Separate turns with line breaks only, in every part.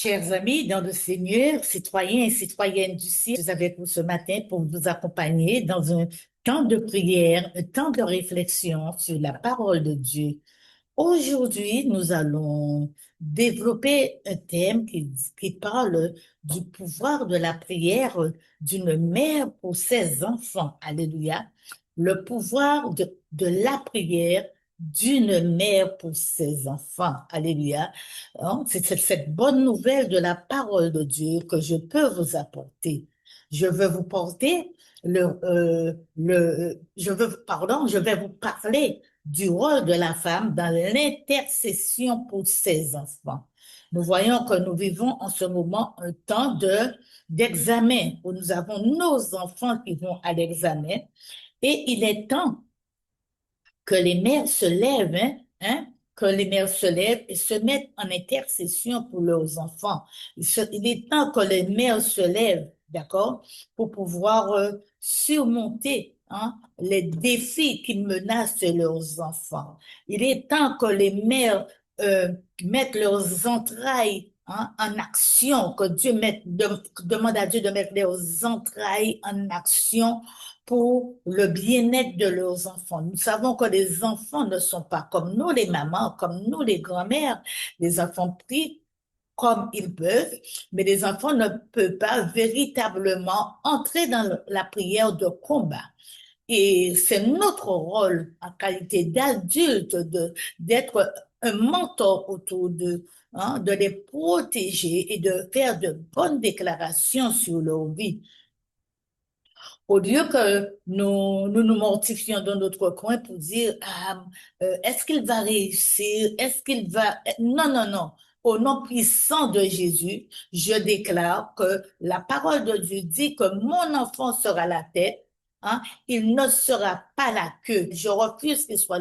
Chers amis, dans le Seigneur, citoyens et citoyennes du ciel, je suis avec vous ce matin pour vous accompagner dans un temps de prière, un temps de réflexion sur la parole de Dieu. Aujourd'hui, nous allons développer un thème qui parle du pouvoir de la prière d'une mère pour ses enfants. Alléluia. Le pouvoir de la prière d'une mère pour ses enfants. Alléluia. Hein, c'est cette bonne nouvelle de la parole de Dieu que je peux vous apporter. Je veux vous porter je vais vous parler du rôle de la femme dans l'intercession pour ses enfants. Nous voyons que nous vivons en ce moment un temps d'examen où nous avons nos enfants qui vont à l'examen et il est temps que les mères se lèvent, que les mères se lèvent et se mettent en intercession pour leurs enfants. Il est temps que les mères se lèvent, d'accord, pour pouvoir surmonter les défis qui menacent leurs enfants. Il est temps que les mères euh, mettent leurs entrailles en action, que demande à Dieu de mettre leurs entrailles en action pour le bien-être de leurs enfants. Nous savons que les enfants ne sont pas comme nous, les mamans, comme nous, les grand-mères. Les enfants prient comme ils peuvent, mais les enfants ne peuvent pas véritablement entrer dans la prière de combat. Et c'est notre rôle en qualité d'adulte d'être un mentor autour d'eux, de les protéger et de faire de bonnes déclarations sur leur vie. Au lieu que nous mortifions dans notre coin pour dire, est-ce qu'il va réussir? Est-ce qu'il va... Non, non, non. Au nom puissant de Jésus, je déclare que la parole de Dieu dit que mon enfant sera la tête, il ne sera pas la queue. Je refuse qu'il soit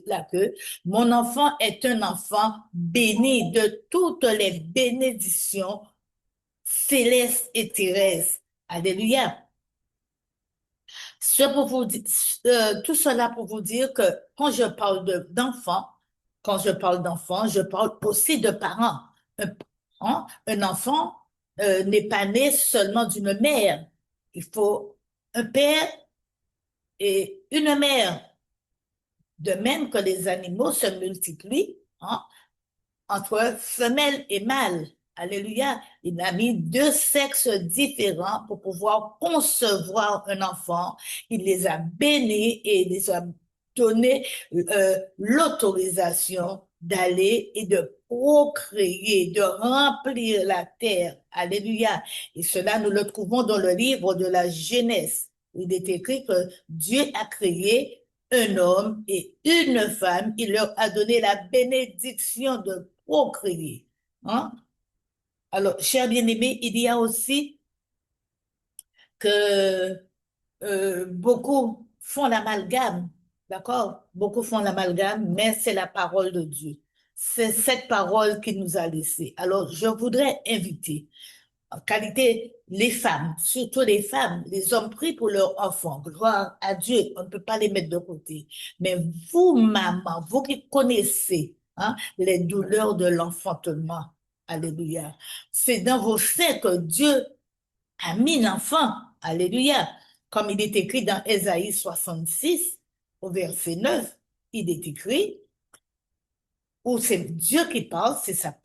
la queue. Mon enfant est un enfant béni de toutes les bénédictions célestes et terrestres. Alléluia. Tout cela pour vous dire que quand je parle d'enfants, je parle aussi de parents. Un enfant n'est pas né seulement d'une mère. Il faut un père et une mère. De même que les animaux se multiplient, entre femelle et mâle. Alléluia. Il a mis deux sexes différents pour pouvoir concevoir un enfant. Il les a bénis et il les a donné l'autorisation d'aller et de procréer, de remplir la terre. Alléluia. Et cela, nous le trouvons dans le livre de la Genèse. Il est écrit que Dieu a créé un homme et une femme. Il leur a donné la bénédiction de procréer. Hein? Alors, chers bien-aimés, il y a aussi que beaucoup font l'amalgame, d'accord? Beaucoup font l'amalgame, mais c'est la parole de Dieu. C'est cette parole qu'il nous a laissée. Alors, je voudrais inviter, en qualité, les femmes, surtout les femmes, les hommes prient pour leurs enfants. Gloire à Dieu, on ne peut pas les mettre de côté. Mais vous, maman, vous qui connaissez les douleurs de l'enfantement, alléluia, c'est dans vos seins que Dieu a mis l'enfant, alléluia. Comme il est écrit dans Ésaïe 66, au verset 9, il est écrit, où c'est Dieu qui parle,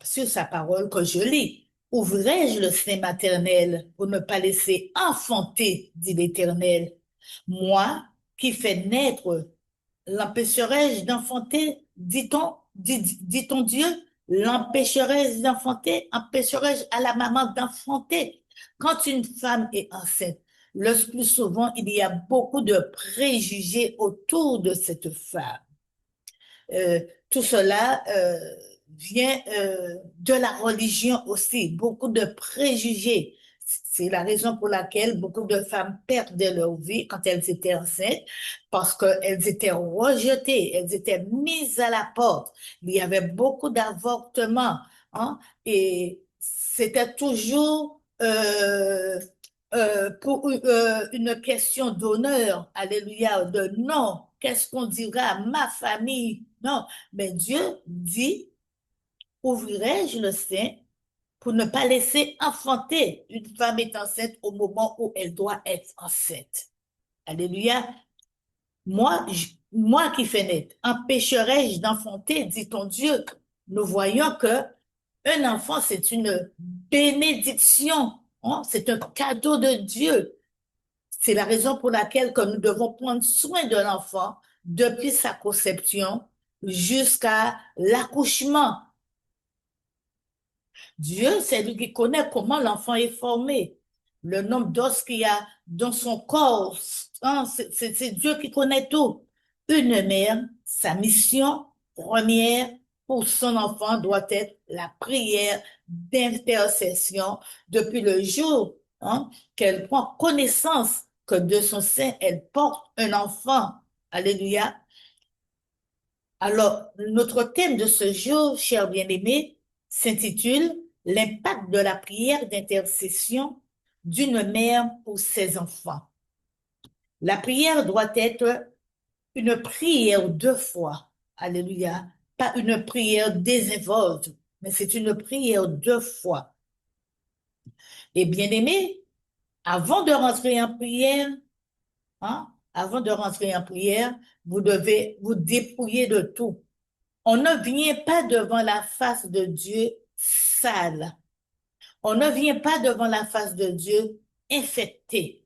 sur sa parole que je lis. Ouvrais-je le sein maternel pour ne pas laisser enfanter, dit l'Éternel. Moi, qui fais naître, l'empêcherai-je d'enfanter, dit-on Dieu? L'empêcherai-je d'enfanter? Empêcherai-je à la maman d'enfanter? Quand une femme est enceinte, le plus souvent, il y a beaucoup de préjugés autour de cette femme. Tout cela vient de la religion aussi, beaucoup de préjugés. C'est la raison pour laquelle beaucoup de femmes perdaient leur vie quand elles étaient enceintes, parce qu'elles étaient rejetées, elles étaient mises à la porte. Il y avait beaucoup d'avortements, et c'était toujours pour une question d'honneur, alléluia, de non, qu'est-ce qu'on dira à ma famille? Non, mais Dieu dit, ouvrirai-je le sein pour ne pas laisser enfanter. Une femme est enceinte au moment où elle doit être enceinte. Alléluia. Moi qui fais naître, empêcherai-je d'enfanter, dit ton Dieu. Nous voyons que un enfant, c'est une bénédiction, hein. C'est un cadeau de Dieu. C'est la raison pour laquelle que nous devons prendre soin de l'enfant depuis sa conception jusqu'à l'accouchement. Dieu, c'est lui qui connaît comment l'enfant est formé, le nombre d'os qu'il y a dans son corps, hein. C'est Dieu qui connaît tout. Une mère, sa mission première pour son enfant doit être la prière d'intercession depuis le jour, hein, qu'elle prend connaissance que de son sein, elle porte un enfant. Alléluia. Alors, notre thème de ce jour, chers bien-aimés, s'intitule L'impact de la prière d'intercession d'une mère pour ses enfants. La prière doit être une prière de foi. Alléluia. Pas une prière désinvolte, mais c'est une prière de foi. Et bien-aimés, avant de rentrer en prière, hein, avant de rentrer en prière, vous devez vous dépouiller de tout. On ne vient pas devant la face de Dieu sale. On ne vient pas devant la face de Dieu infecté.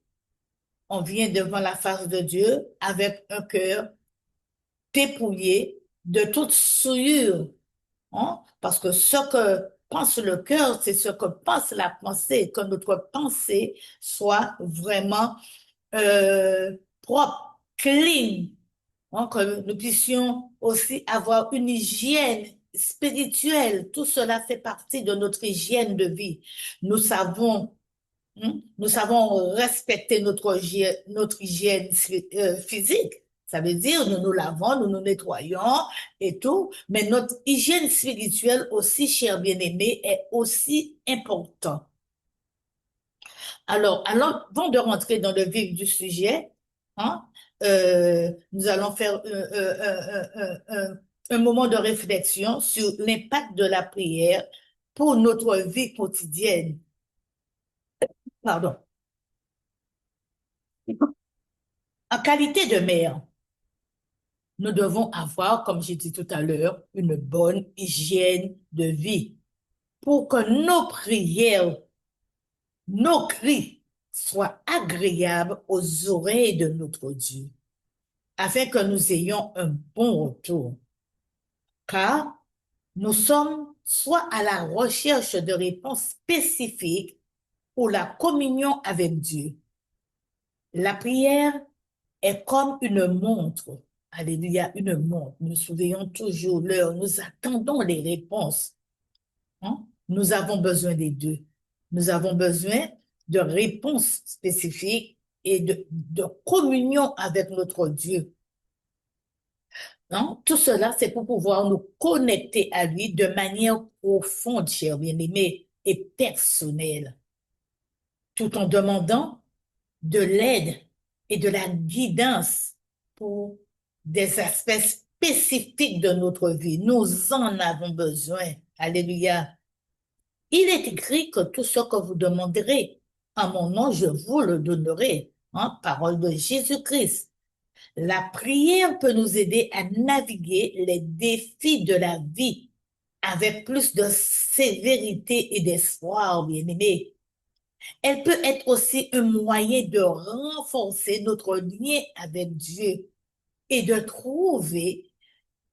On vient devant la face de Dieu avec un cœur dépouillé de toute souillure, hein. Parce que ce que pense le cœur, c'est ce que pense la pensée, que notre pensée soit vraiment propre, clean, hein, que nous puissions aussi avoir une hygiène spirituelle. Tout cela fait partie de notre hygiène de vie. Nous savons, nous savons respecter notre hygiène physique. Ça veut dire, nous nous lavons, nous nous nettoyons et tout, mais notre hygiène spirituelle aussi, chers bien-aimés, est aussi importante. Alors, avant de rentrer dans le vif du sujet, hein, nous allons faire un moment de réflexion sur l'impact de la prière pour notre vie quotidienne. Pardon. En qualité de mère, nous devons avoir, comme j'ai dit tout à l'heure, une bonne hygiène de vie pour que nos prières, nos cris soient agréables aux oreilles de notre Dieu, afin que nous ayons un bon retour. Car nous sommes soit à la recherche de réponses spécifiques pour la communion avec Dieu. La prière est comme une montre. Alléluia, une montre. Nous surveillons toujours l'heure. Nous attendons les réponses, hein. Nous avons besoin des deux. Nous avons besoin de réponses spécifiques et de communion avec notre Dieu. Non? Tout cela, c'est pour pouvoir nous connecter à lui de manière profonde, chers bien-aimés, et personnelle, tout en demandant de l'aide et de la guidance pour des aspects spécifiques de notre vie. Nous en avons besoin. Alléluia. Il est écrit que tout ce que vous demanderez en mon nom, je vous le donnerai. Hein, parole de Jésus-Christ. La prière peut nous aider à naviguer les défis de la vie avec plus de sévérité et d'espoir, bien-aimés. Elle peut être aussi un moyen de renforcer notre lien avec Dieu et de trouver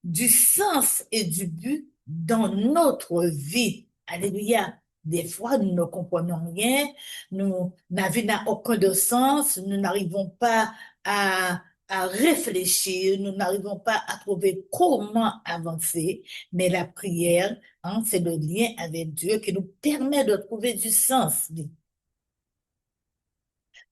du sens et du but dans notre vie. Alléluia. Des fois, nous ne comprenons rien, la vie n'a aucun de sens, nous n'arrivons pas à réfléchir, nous n'arrivons pas à trouver comment avancer, mais la prière, hein, c'est le lien avec Dieu qui nous permet de trouver du sens.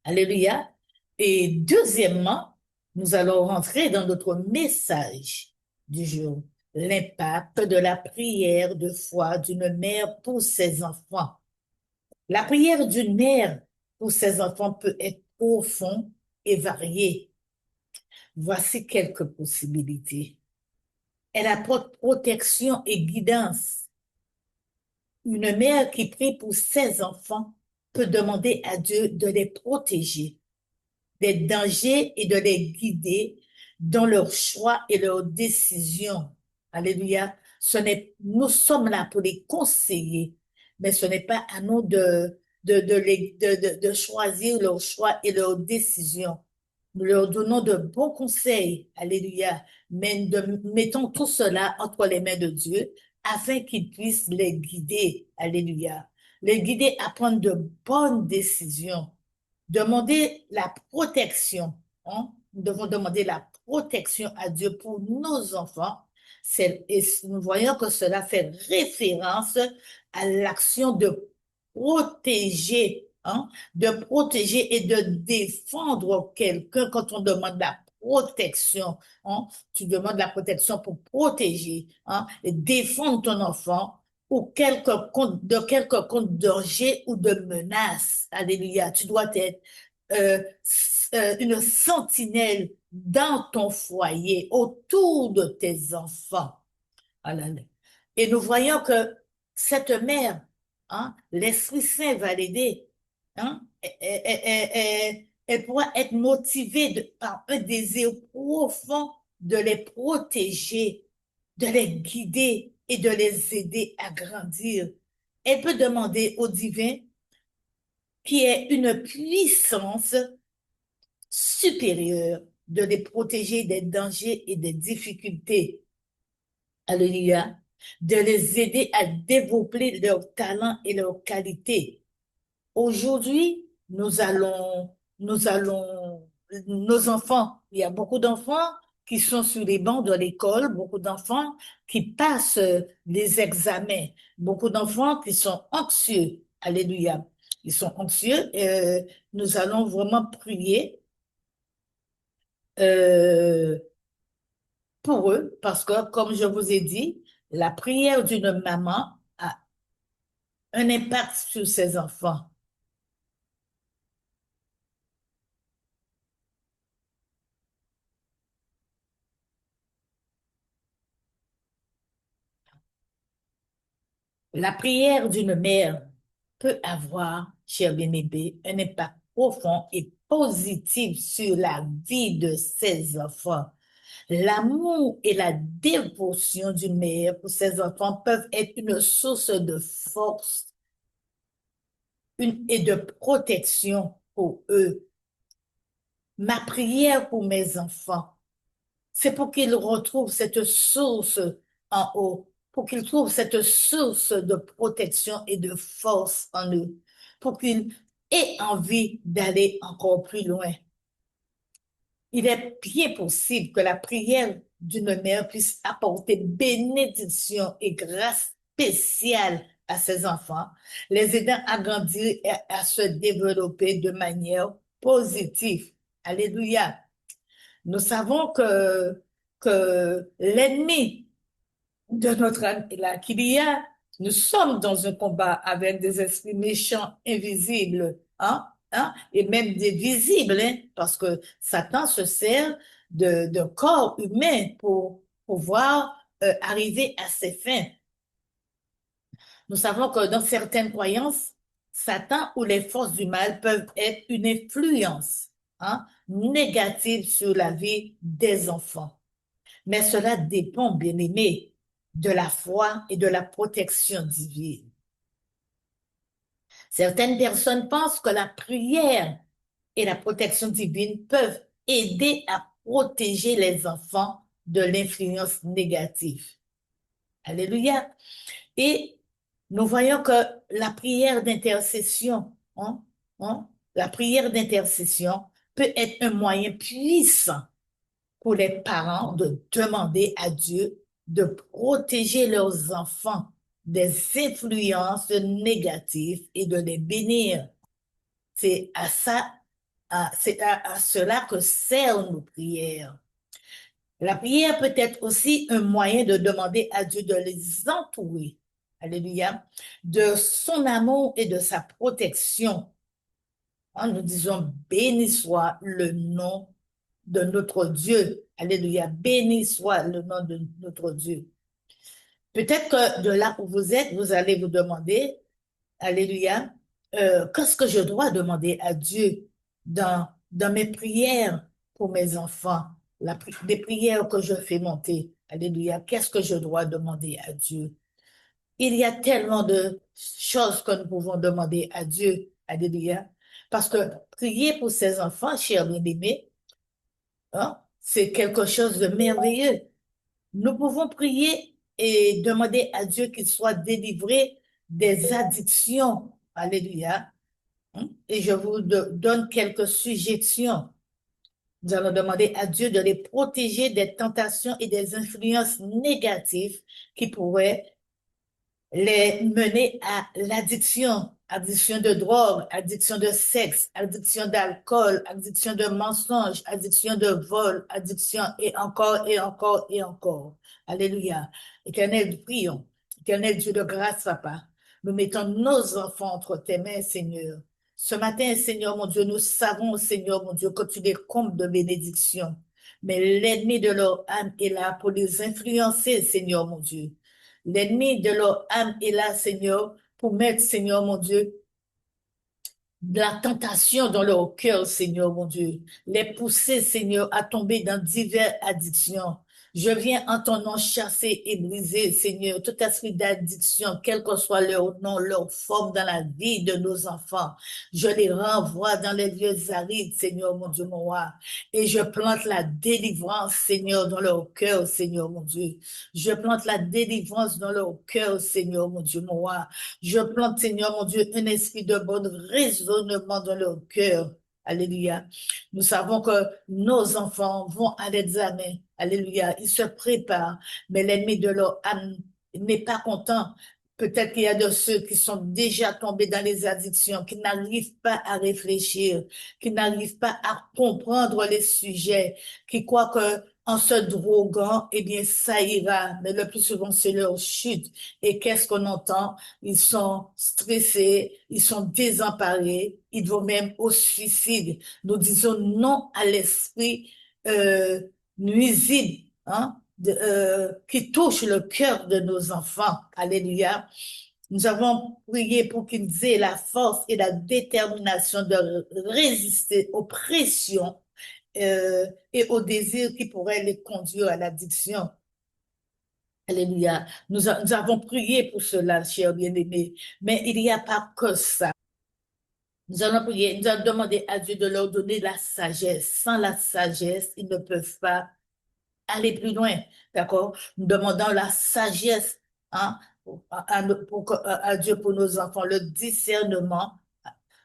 Alléluia. Et deuxièmement, nous allons rentrer dans notre message du jour, l'impact de la prière de foi d'une mère pour ses enfants. La prière d'une mère pour ses enfants peut être profonde et variée. Voici quelques possibilités. Elle apporte protection et guidance. Une mère qui prie pour ses enfants peut demander à Dieu de les protéger des dangers et de les guider dans leurs choix et leurs décisions. Alléluia. Nous sommes là pour les conseiller, mais ce n'est pas à nous de choisir leurs choix et leurs décisions. Nous leur donnons de bons conseils. Alléluia. Mais mettons tout cela entre les mains de Dieu afin qu'il puisse les guider. Alléluia. Les guider à prendre de bonnes décisions. Demander la protection. Hein? Nous devons demander la protection à Dieu pour nos enfants. Et nous voyons que cela fait référence à l'action de protéger, hein? De protéger et de défendre quelqu'un quand on demande la protection. Hein? Tu demandes la protection pour protéger, hein? Et défendre ton enfant ou de quelque danger ou de menace. Alléluia. Tu dois être une sentinelle dans ton foyer, autour de tes enfants. Alléluia. Et nous voyons que cette mère, hein, l'Esprit Saint va l'aider. Hein, elle pourra être motivée par un désir profond de les protéger, de les guider et de les aider à grandir. Elle peut demander au divin qui est une puissance supérieure de les protéger des dangers et des difficultés. Alléluia. De les aider à développer leurs talents et leurs qualités. Aujourd'hui, nos enfants, il y a beaucoup d'enfants qui sont sur les bancs de l'école, beaucoup d'enfants qui passent les examens, beaucoup d'enfants qui sont anxieux. Alléluia. Ils sont anxieux. Nous allons vraiment prier euh, pour eux parce que, comme je vous ai dit, la prière d'une maman a un impact sur ses enfants. La prière d'une mère peut avoir, cher bien-aimé, un impact profond et positif sur la vie de ses enfants. L'amour et la dévotion d'une mère pour ses enfants peuvent être une source de force et de protection pour eux. Ma prière pour mes enfants, c'est pour qu'ils retrouvent cette source en haut, pour qu'ils trouvent cette source de protection et de force en eux, pour qu'ils aient envie d'aller encore plus loin. Il est bien possible que la prière d'une mère puisse apporter bénédiction et grâce spéciale à ses enfants, les aidant à grandir et à se développer de manière positive. Alléluia. Nous savons que l'ennemi de notre âme est là, qu'il y a, nous sommes dans un combat avec des esprits méchants, invisibles, hein, hein, et même des visibles, hein, parce que Satan se sert de corps humain pour pouvoir arriver à ses fins. Nous savons que dans certaines croyances, Satan ou les forces du mal peuvent être une influence, hein, négative sur la vie des enfants. Mais cela dépend, bien aimé, de la foi et de la protection divine. Certaines personnes pensent que la prière et la protection divine peuvent aider à protéger les enfants de l'influence négative. Alléluia. Et nous voyons que la prière d'intercession, la prière d'intercession peut être un moyen puissant pour les parents de demander à Dieu de protéger leurs enfants des influences négatives et de les bénir. C'est à ça, c'est à cela que servent nos prières. La prière peut être aussi un moyen de demander à Dieu de les entourer. Alléluia. De son amour et de sa protection. Nous disons, béni soit le nom de notre Dieu. Alléluia. Béni soit le nom de notre Dieu. Peut-être que de là où vous êtes, vous allez vous demander, alléluia, qu'est-ce que je dois demander à Dieu dans mes prières pour mes enfants, des prières que je fais monter, alléluia, qu'est-ce que je dois demander à Dieu? Il y a tellement de choses que nous pouvons demander à Dieu, alléluia, parce que prier pour ses enfants, chers bien-aimés, hein, c'est quelque chose de merveilleux. Nous pouvons prier et demander à Dieu qu'il soit délivré des addictions. Alléluia. Hein. Et je vous donne quelques suggestions. Nous allons demander à Dieu de les protéger des tentations et des influences négatives qui pourraient les mener à l'addiction, addiction de drogue, addiction de sexe, addiction d'alcool, addiction de mensonges, addiction de vol, addiction et encore et encore et encore. Alléluia. Éternel, prions. Éternel Dieu de grâce, Papa, nous mettons nos enfants entre tes mains, Seigneur. Ce matin, Seigneur mon Dieu, nous savons, Seigneur mon Dieu, que tu les combles de bénédictions. Mais l'ennemi de leur âme est là pour les influencer, Seigneur mon Dieu. L'ennemi de leur âme est là, Seigneur, pour mettre, Seigneur mon Dieu, de la tentation dans leur cœur, Seigneur mon Dieu. Les pousser, Seigneur, à tomber dans diverses addictions. Je viens en ton nom chasser et briser, Seigneur, tout esprit d'addiction, quel que soit leur nom, leur forme dans la vie de nos enfants. Je les renvoie dans les lieux arides, Seigneur mon Dieu, mon roi. Et je plante la délivrance, Seigneur, dans leur cœur, Seigneur mon Dieu. Je plante la délivrance dans leur cœur, Seigneur mon Dieu, mon roi. Je plante, Seigneur mon Dieu, un esprit de bon raisonnement dans leur cœur. Alléluia. Nous savons que nos enfants vont à l'examen. Alléluia. Ils se préparent, mais l'ennemi de leur âme n'est pas content. Peut-être qu'il y a de ceux qui sont déjà tombés dans les addictions, qui n'arrivent pas à réfléchir, qui n'arrivent pas à comprendre les sujets, qui croient que en se droguant, eh bien, ça ira. Mais le plus souvent, c'est leur chute. Et qu'est-ce qu'on entend? Ils sont stressés, ils sont désemparés, ils vont même au suicide. Nous disons non à l'esprit euh, nuisible, hein, qui touche le cœur de nos enfants. Alléluia. Nous avons prié pour qu'ils aient la force et la détermination de résister aux pressions et aux désirs qui pourraient les conduire à l'addiction. Alléluia. Nous avons prié pour cela, chers bien-aimés. Mais il n'y a pas que ça. Nous allons prier, nous allons demander à Dieu de leur donner la sagesse. Sans la sagesse, ils ne peuvent pas aller plus loin. D'accord? Nous demandons la sagesse, hein, à Dieu pour nos enfants, le discernement,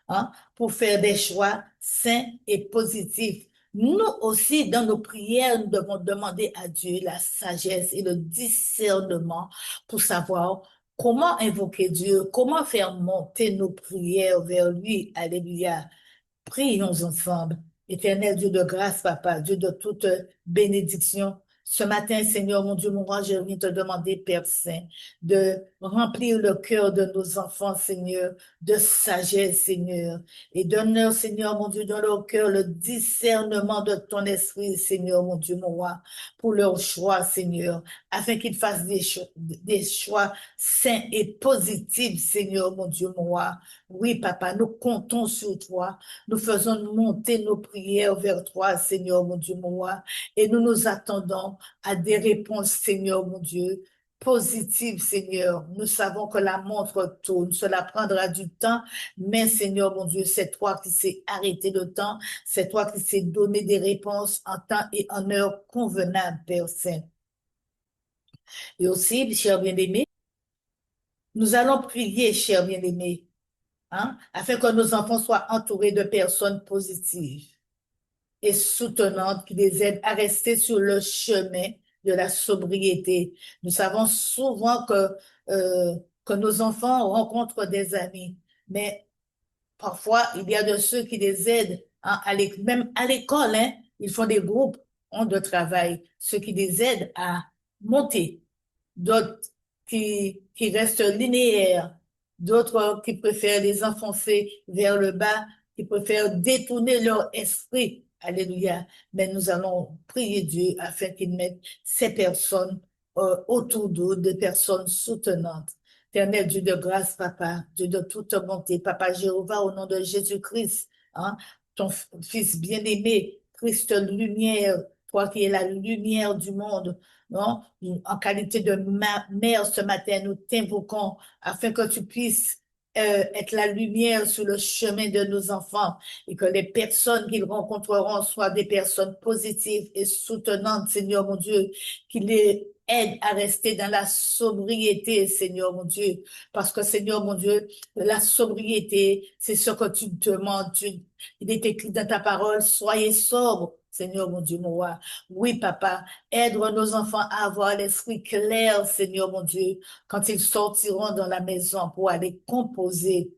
hein, pour faire des choix sains et positifs. Nous aussi, dans nos prières, nous devons demander à Dieu la sagesse et le discernement pour savoir comment invoquer Dieu, comment faire monter nos prières vers lui. Alléluia. Prions ensemble. Éternel Dieu de grâce, Papa, Dieu de toute bénédiction. Ce matin, Seigneur, mon Dieu, mon roi, je viens te demander, Père Saint, de remplir le cœur de nos enfants, Seigneur, de sagesse, Seigneur, et donne-leur, Seigneur, mon Dieu, dans leur cœur le discernement de ton esprit, Seigneur, mon Dieu, mon roi, pour leur choix, Seigneur, afin qu'ils fassent des choix sains et positifs, Seigneur, mon Dieu, mon roi. Oui, Papa, nous comptons sur toi. Nous faisons monter nos prières vers toi, Seigneur, mon Dieu, mon roi, et nous nous attendons à des réponses, Seigneur, mon Dieu, positives, Seigneur. Nous savons que la montre tourne, cela prendra du temps, mais Seigneur, mon Dieu, c'est toi qui sais arrêter le temps, c'est toi qui sais donner des réponses en temps et en heure convenables, Père Saint. Et aussi, cher bien-aimé, nous allons prier, cher bien-aimé, hein, afin que nos enfants soient entourés de personnes positives et soutenantes qui les aident à rester sur le chemin de la sobriété. Nous savons souvent euh, que nos enfants rencontrent des amis, mais parfois il y a de ceux qui les aident, hein, même à l'école, hein, ils font des groupes de travail, ceux qui les aident à monter, d'autres qui restent linéaires, d'autres qui préfèrent les enfoncer vers le bas, qui préfèrent détourner leur esprit. Alléluia. Mais nous allons prier Dieu afin qu'il mette ces personnes autour d'eux des personnes soutenantes. Éternel Dieu de grâce, Papa, Dieu de toute bonté, Papa Jéhovah, au nom de Jésus-Christ, hein, ton Fils bien-aimé, Christ lumière, toi qui es la lumière du monde, non? En qualité de mère ce matin, nous t'invoquons afin que tu puisses être la lumière sur le chemin de nos enfants et que les personnes qu'ils rencontreront soient des personnes positives et soutenantes, Seigneur mon Dieu, qui les aide à rester dans la sobriété, Seigneur mon Dieu. Parce que, Seigneur mon Dieu, la sobriété, c'est ce que tu demandes. Il est écrit dans ta parole, soyez sobres, Seigneur mon Dieu, mon roi. Oui, papa, aide nos enfants à avoir l'esprit clair, Seigneur mon Dieu, quand ils sortiront dans la maison pour aller composer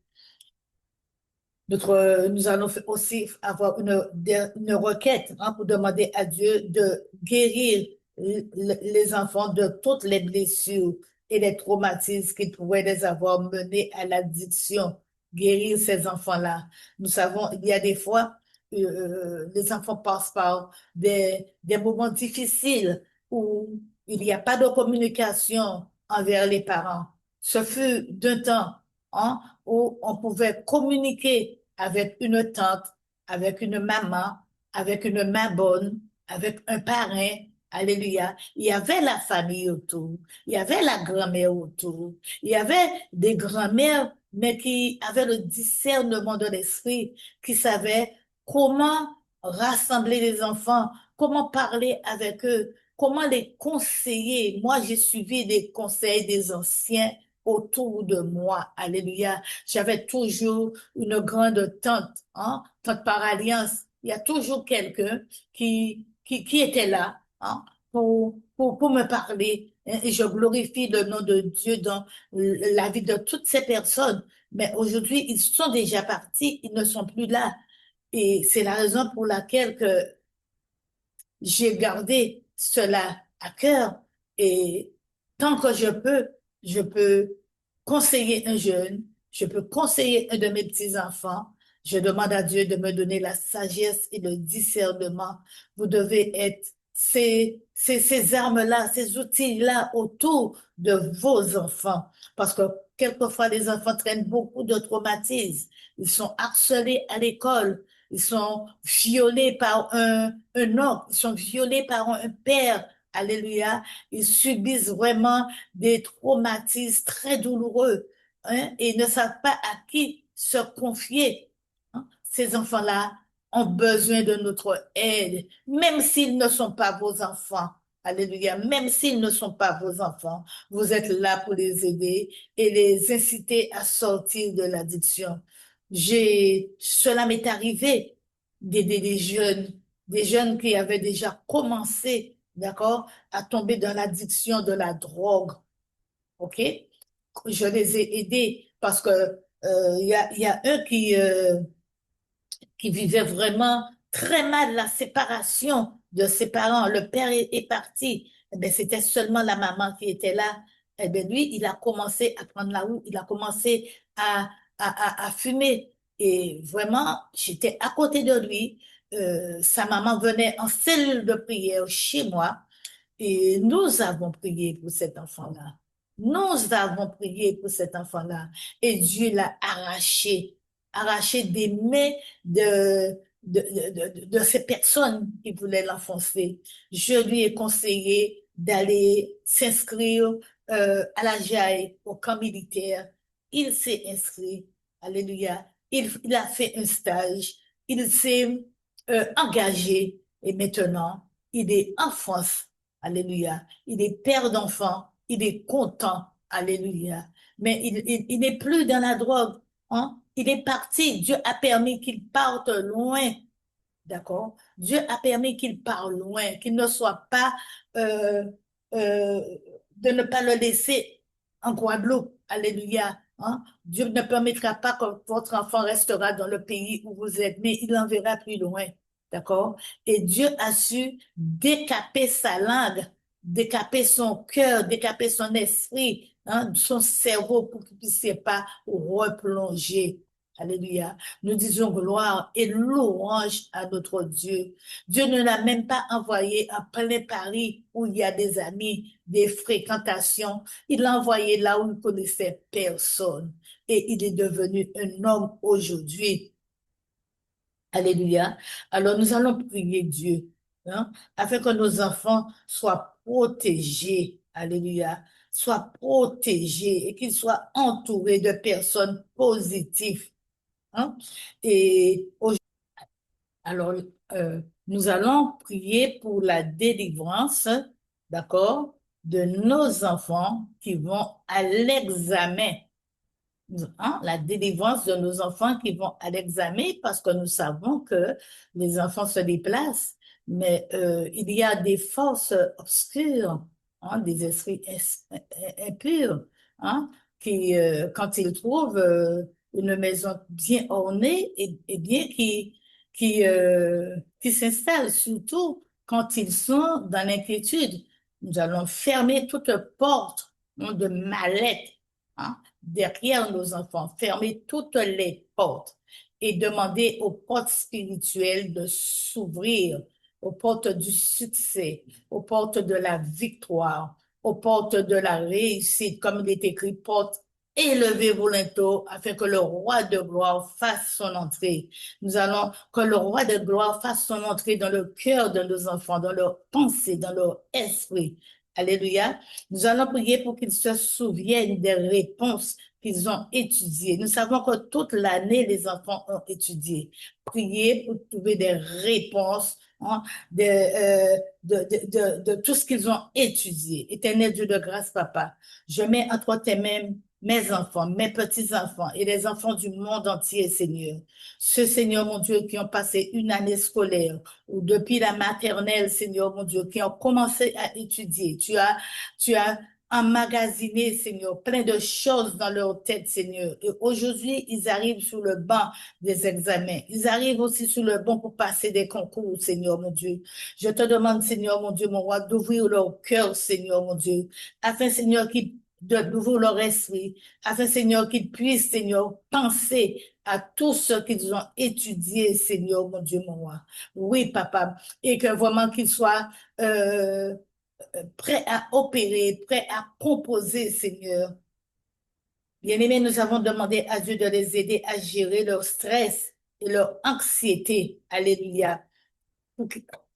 nous allons aussi avoir une requête hein, pour demander à Dieu de guérir les enfants de toutes les blessures et les traumatismes qui pourraient les avoir menés à l'addiction. Guérir ces enfants-là. Nous savons, il y a des fois, les enfants passent par des moments difficiles où il n'y a pas de communication envers les parents. Ce fut d'un temps hein, où on pouvait communiquer avec une tante, avec une maman, avec une main bonne, avec un parrain. Alléluia. Il y avait la famille autour, il y avait la grand-mère autour, il y avait des grands-mères, mais qui avaient le discernement de l'esprit, qui savaient comment rassembler les enfants, comment parler avec eux, comment les conseiller. Moi, j'ai suivi des conseils des anciens autour de moi. Alléluia. J'avais toujours une grande tante, hein, tante par alliance. Il y a toujours quelqu'un qui était là, hein, pour me parler. Et je glorifie le nom de Dieu dans la vie de toutes ces personnes. Mais aujourd'hui, ils sont déjà partis, ils ne sont plus là. Et c'est la raison pour laquelle que j'ai gardé cela à cœur et tant que je peux conseiller un jeune, je peux conseiller un de mes petits-enfants. Je demande à Dieu de me donner la sagesse et le discernement. Vous devez être ces armes-là, ces outils-là autour de vos enfants. Parce que quelquefois, les enfants traînent beaucoup de traumatismes. Ils sont harcelés à l'école. Ils sont violés par un oncle, ils sont violés par un père. Alléluia. Ils subissent vraiment des traumatismes très douloureux hein, et ils ne savent pas à qui se confier. Hein. Ces enfants-là ont besoin de notre aide, même s'ils ne sont pas vos enfants. Alléluia. Même s'ils ne sont pas vos enfants, vous êtes là pour les aider et les inciter à sortir de l'addiction. Cela m'est arrivé d'aider des jeunes qui avaient déjà commencé, d'accord, à tomber dans l'addiction de la drogue. OK? Je les ai aidés parce que il y a un qui vivait vraiment très mal la séparation de ses parents. Le père est parti. Eh bien, c'était seulement la maman qui était là. Eh bien, lui, il a commencé à prendre la route, il a commencé à fumer. Et vraiment, j'étais à côté de lui. Sa maman venait en cellule de prière chez moi. Et nous avons prié pour cet enfant-là. Nous avons prié pour cet enfant-là. Et Dieu l'a arraché, arraché des mains de ces personnes qui voulaient l'enfoncer. Je lui ai conseillé d'aller s'inscrire à la JAI, au camp militaire. Il s'est inscrit. Alléluia. Il a fait un stage. Il s'est engagé. Et maintenant, il est en France. Alléluia. Il est père d'enfants. Il est content. Alléluia. Mais il n'est plus dans la drogue. Hein? Il est parti. Dieu a permis qu'il parte loin. D'accord? Dieu a permis qu'il parte loin, qu'il ne soit pas, euh, euh, de ne pas le laisser en Guadeloupe. Alléluia. Hein? Dieu ne permettra pas que votre enfant restera dans le pays où vous êtes, mais il l'enverra plus loin. D'accord? Et Dieu a su décaper sa langue, décaper son cœur, décaper son esprit, hein, son cerveau pour qu'il ne puisse pas replonger. Alléluia. Nous disons gloire et louange à notre Dieu. Dieu ne l'a même pas envoyé en plein Paris où il y a des amis, des fréquentations. Il l'a envoyé là où il ne connaissait personne. Et il est devenu un homme aujourd'hui. Alléluia. Alors nous allons prier Dieu, hein, afin que nos enfants soient protégés. Alléluia. Soient protégés et qu'ils soient entourés de personnes positives. Hein. Et alors, nous allons prier pour la délivrance, d'accord, de nos enfants qui vont à l'examen, hein, la délivrance de nos enfants qui vont à l'examen parce que nous savons que les enfants se déplacent, mais il y a des forces obscures, hein, des esprits impurs, hein, qui, quand ils trouvent une maison bien ornée et bien qui s'installent, surtout quand ils sont dans l'inquiétude. Nous allons fermer toute porte, hein, de mal-être, hein, derrière nos enfants, fermer toutes les portes et demander aux portes spirituelles de s'ouvrir, aux portes du succès, aux portes de la victoire, aux portes de la réussite, comme il est écrit, porte élevez-vous bientôt afin que le roi de gloire fasse son entrée. Nous allons que le roi de gloire fasse son entrée dans le cœur de nos enfants, dans leur pensée, dans leur esprit. Alléluia. Nous allons prier pour qu'ils se souviennent des réponses qu'ils ont étudiées. Nous savons que toute l'année, les enfants ont étudié. Priez pour trouver des réponses, hein, de tout ce qu'ils ont étudié. Éternel Dieu de grâce, Papa, je mets entre tes mains mes enfants, mes petits-enfants et les enfants du monde entier, Seigneur. Ceux, Seigneur mon Dieu, qui ont passé une année scolaire ou depuis la maternelle, Seigneur mon Dieu, qui ont commencé à étudier. Tu as emmagasiné, Seigneur, plein de choses dans leur tête, Seigneur. Et aujourd'hui, ils arrivent sur le banc des examens. Ils arrivent aussi sur le banc pour passer des concours, Seigneur mon Dieu. Je te demande, Seigneur mon Dieu, mon roi, d'ouvrir leur cœur, Seigneur mon Dieu, afin, Seigneur, d'ouvrir leur esprit, afin, Seigneur, qu'ils puissent, Seigneur, penser à tout ce qu'ils ont étudié, Seigneur, mon Dieu, mon roi. Oui, papa. Et que vraiment qu'ils soient prêts à opérer, prêts à composer, Seigneur. Bien-aimés, nous avons demandé à Dieu de les aider à gérer leur stress et leur anxiété. Alléluia.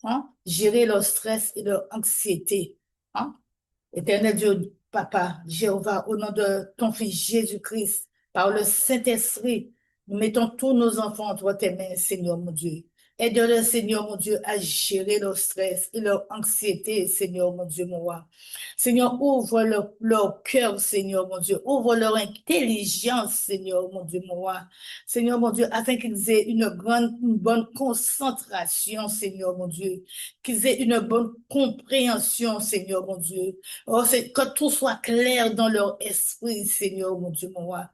Hein? Gérer leur stress et leur anxiété. Hein? Éternel Dieu, Papa, Jéhovah, au nom de ton Fils Jésus-Christ, par le Saint-Esprit, nous mettons tous nos enfants entre tes mains, Seigneur mon Dieu. Aide-le, Seigneur mon Dieu, à gérer leur stress et leur anxiété, Seigneur mon Dieu, mon roi. Seigneur, ouvre leur cœur, Seigneur mon Dieu. Ouvre leur intelligence, Seigneur mon Dieu, mon roi. Seigneur mon Dieu, afin qu'ils aient une bonne concentration, Seigneur mon Dieu. Qu'ils aient une bonne compréhension, Seigneur mon Dieu. Oh, c'est que tout soit clair dans leur esprit, Seigneur, mon Dieu, mon roi.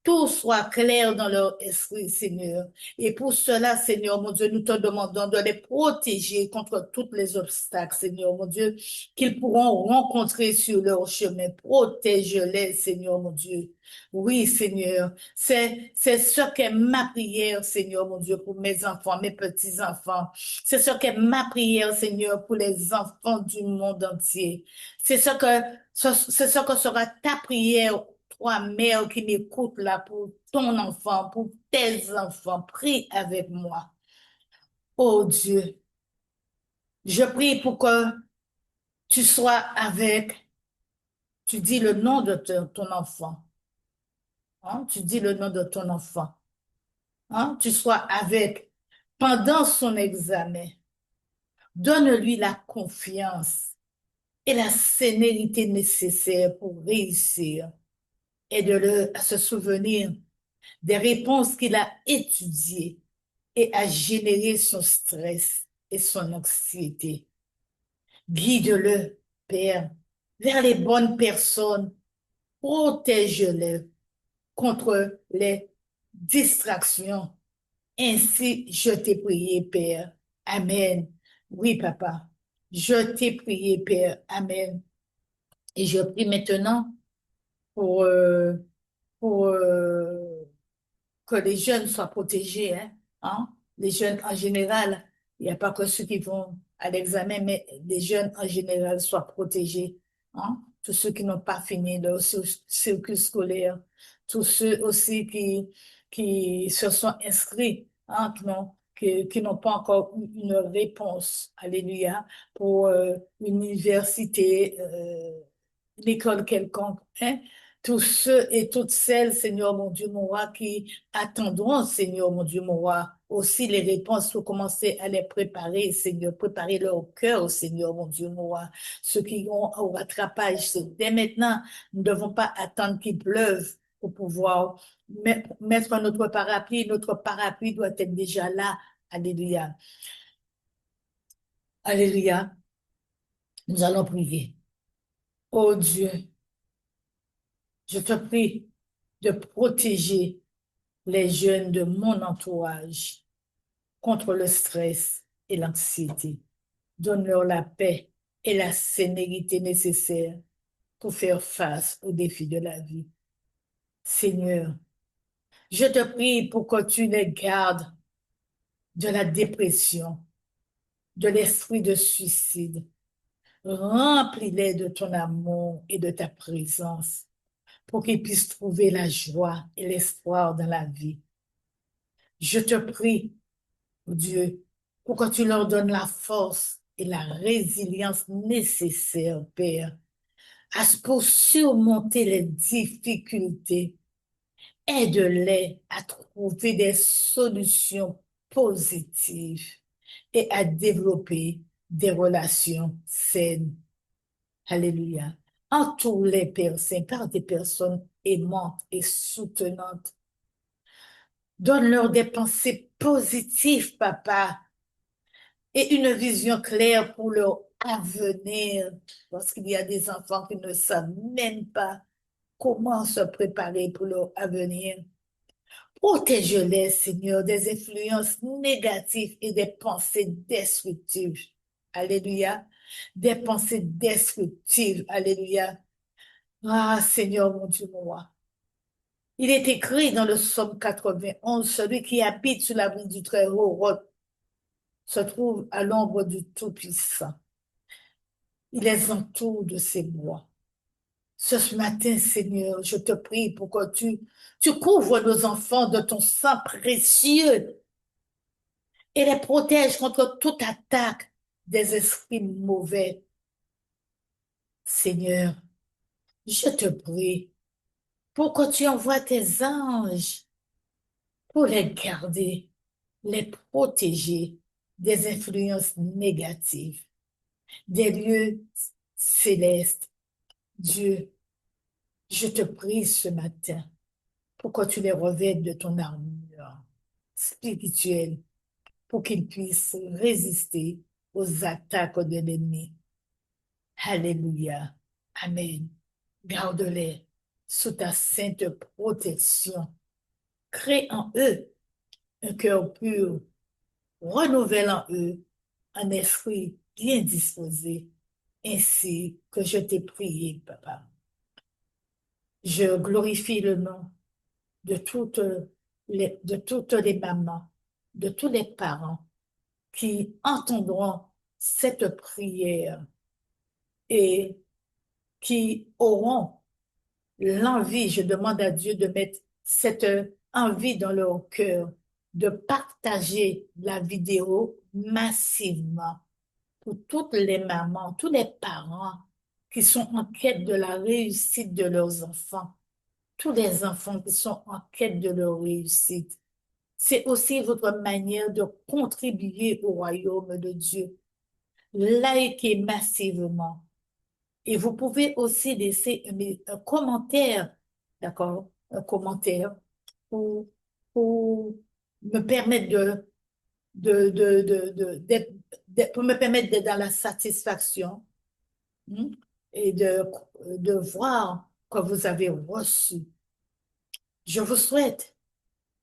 Tout soit clair dans leur esprit, Seigneur. Et pour cela, Seigneur, mon Dieu, nous te demandons de les protéger contre tous les obstacles, Seigneur, mon Dieu, qu'ils pourront rencontrer sur leur chemin. Protège-les, Seigneur, mon Dieu. Oui, Seigneur, c'est ce qu'est ma prière, Seigneur, mon Dieu, pour mes enfants, mes petits-enfants. C'est ce qu'est ma prière, Seigneur, pour les enfants du monde entier. C'est ce que sera ta prière, toi, mère qui m'écoute là, pour ton enfant, pour tes enfants. Prie avec moi. Oh Dieu, je prie pour que tu sois avec, tu dis le nom de ton enfant. Hein? Tu dis le nom de ton enfant. Hein? Tu sois avec pendant son examen. Donne-lui la confiance et la sérénité nécessaire pour réussir. Aide-le à se souvenir des réponses qu'il a étudiées et à générer son stress et son anxiété. Guide-le, Père, vers les bonnes personnes. Protège-le contre les distractions. Ainsi, je t'ai prié, Père. Amen. Oui, papa. Je t'ai prié, Père. Amen. Et je prie maintenant pour, pour que les jeunes soient protégés, hein. Les jeunes en général, il n'y a pas que ceux qui vont à l'examen, mais les jeunes en général soient protégés, hein. Tous ceux qui n'ont pas fini leur circuit scolaire, tous ceux aussi qui se sont inscrits, hein, qui n'ont pas encore eu une réponse, alléluia, pour une université, une école quelconque, hein. Tous ceux et toutes celles, Seigneur mon Dieu, mon roi, qui attendront, Seigneur mon Dieu, mon roi, aussi les réponses pour commencer à les préparer, Seigneur, préparer leur cœur, Seigneur mon Dieu, mon roi. Ceux qui vont au rattrapage, c'est dès maintenant, nous ne devons pas attendre qu'il pleuve pour pouvoir mettre notre parapluie. Notre parapluie doit être déjà là. Alléluia. Alléluia. Nous allons prier. Oh Dieu, je te prie de protéger les jeunes de mon entourage contre le stress et l'anxiété. Donne-leur la paix et la sérénité nécessaires pour faire face aux défis de la vie. Seigneur, je te prie pour que tu les gardes de la dépression, de l'esprit de suicide. Remplis-les de ton amour et de ta présence pour qu'ils puissent trouver la joie et l'espoir dans la vie. Je te prie, oh Dieu, pour que tu leur donnes la force et la résilience nécessaires, Père, pour surmonter les difficultés. Aide-les à trouver des solutions positives et à développer des relations saines. Alléluia. Entoure-les, Père Saint, par des personnes aimantes et soutenantes. Donne-leur des pensées positives, Papa, et une vision claire pour leur avenir, parce qu'il y a des enfants qui ne savent même pas comment se préparer pour leur avenir. Protège-les, Seigneur, des influences négatives et des pensées destructives. Alléluia. Des pensées destructives. Alléluia. Ah, Seigneur, mon Dieu, mon roi. Il est écrit dans le psaume 91, celui qui habite sous l'abri du Très-Haut se trouve à l'ombre du Tout-Puissant. Il les entoure de ses bois. Ce matin, Seigneur, je te prie pour que tu couvres nos enfants de ton sang précieux et les protège contre toute attaque des esprits mauvais. Seigneur, je te prie pour que tu envoies tes anges pour les garder, les protéger des influences négatives, des lieux célestes. Dieu, je te prie ce matin pour que tu les revêtes de ton armure spirituelle pour qu'ils puissent résister aux attaques de l'ennemi. Alléluia. Amen. Garde-les sous ta sainte protection. Crée en eux un cœur pur, renouvelle en eux un esprit bien disposé, ainsi que je t'ai prié, Papa. Je glorifie le nom de toutes les mamans, de tous les parents qui entendront cette prière et qui auront l'envie, je demande à Dieu de mettre cette envie dans leur cœur, de partager la vidéo massivement pour toutes les mamans, tous les parents qui sont en quête de la réussite de leurs enfants, tous les enfants qui sont en quête de leur réussite. C'est aussi votre manière de contribuer au royaume de Dieu. Likez massivement. Et vous pouvez aussi laisser un commentaire, d'accord? Un commentaire pour, pour me permettre pour me permettre d'être dans la satisfaction, hein, et de voir que vous avez reçu. Je vous souhaite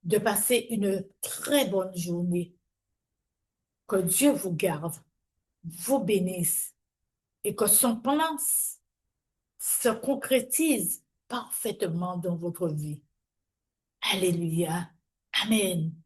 de passer une très bonne journée. Que Dieu vous garde, vous bénisse et que son plan se concrétise parfaitement dans votre vie. Alléluia. Amen.